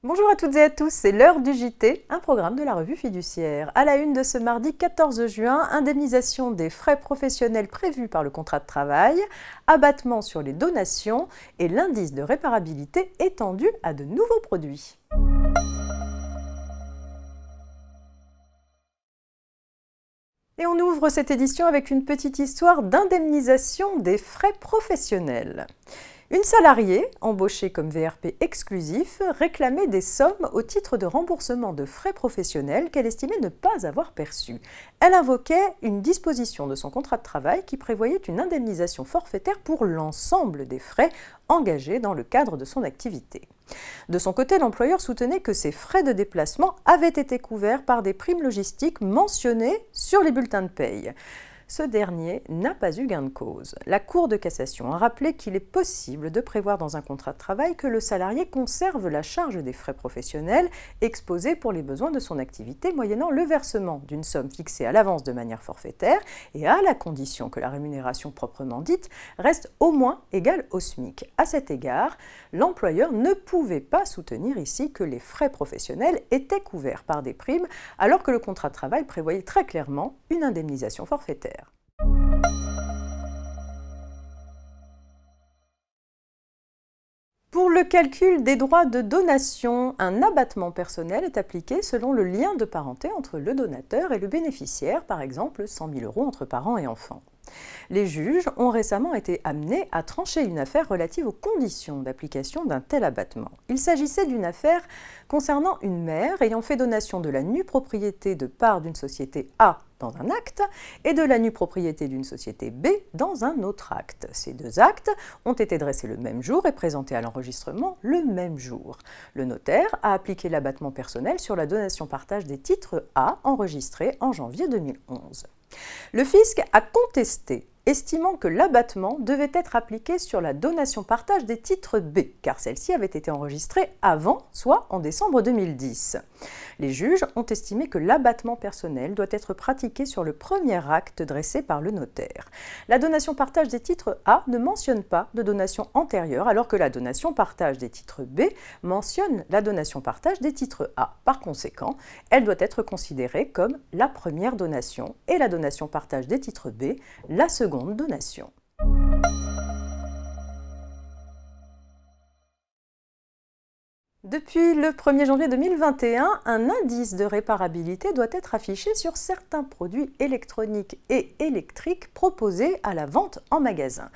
Bonjour à toutes et à tous, c'est l'heure du JT, un programme de la revue Fiduciaire. À la une de ce mardi 14 juin, indemnisation des frais professionnels prévus par le contrat de travail, abattement sur les donations et l'indice de réparabilité étendu à de nouveaux produits. Et on ouvre cette édition avec une petite histoire d'indemnisation des frais professionnels. Une salariée, embauchée comme VRP exclusif, réclamait des sommes au titre de remboursement de frais professionnels qu'elle estimait ne pas avoir perçus. Elle invoquait une disposition de son contrat de travail qui prévoyait une indemnisation forfaitaire pour l'ensemble des frais engagés dans le cadre de son activité. De son côté, l'employeur soutenait que ces frais de déplacement avaient été couverts par des primes logistiques mentionnées sur les bulletins de paye. Ce dernier n'a pas eu gain de cause. La Cour de cassation a rappelé qu'il est possible de prévoir dans un contrat de travail que le salarié conserve la charge des frais professionnels exposés pour les besoins de son activité moyennant le versement d'une somme fixée à l'avance de manière forfaitaire et à la condition que la rémunération proprement dite reste au moins égale au SMIC. À cet égard, l'employeur ne pouvait pas soutenir ici que les frais professionnels étaient couverts par des primes alors que le contrat de travail prévoyait très clairement une indemnisation forfaitaire. Pour le calcul des droits de donation, un abattement personnel est appliqué selon le lien de parenté entre le donateur et le bénéficiaire, par exemple 100 000 € entre parents et enfants. Les juges ont récemment été amenés à trancher une affaire relative aux conditions d'application d'un tel abattement. Il s'agissait d'une affaire concernant une mère ayant fait donation de la nue propriété de part d'une société A dans un acte et de la nue propriété d'une société B dans un autre acte. Ces deux actes ont été dressés le même jour et présentés à l'enregistrement le même jour. Le notaire a appliqué l'abattement personnel sur la donation-partage des titres A enregistrés en janvier 2011. Le fisc a contesté, estimant que l'abattement devait être appliqué sur la donation-partage des titres B, car celle-ci avait été enregistrée avant, soit en décembre 2010. Les juges ont estimé que l'abattement personnel doit être pratiqué sur le premier acte dressé par le notaire. La donation-partage des titres A ne mentionne pas de donation antérieure, alors que la donation-partage des titres B mentionne la donation-partage des titres A. Par conséquent, elle doit être considérée comme la première donation et la donation-partage des titres B, la seconde donation. Depuis le 1er janvier 2021, un indice de réparabilité doit être affiché sur certains produits électroniques et électriques proposés à la vente en magasin.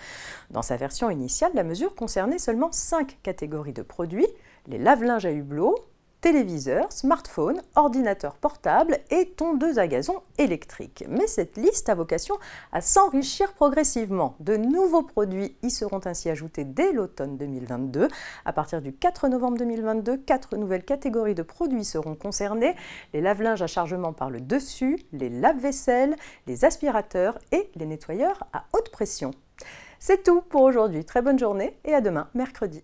Dans sa version initiale, la mesure concernait seulement 5 catégories de produits: les lave-linges à hublot, téléviseurs, smartphones, ordinateurs portables et tondeuses à gazon électriques. Mais cette liste a vocation à s'enrichir progressivement. De nouveaux produits y seront ainsi ajoutés dès l'automne 2022. À partir du 4 novembre 2022, 4 nouvelles catégories de produits seront concernées: les lave-linges à chargement par le dessus, les lave-vaisselle, les aspirateurs et les nettoyeurs à haute pression. C'est tout pour aujourd'hui. Très bonne journée et à demain, mercredi.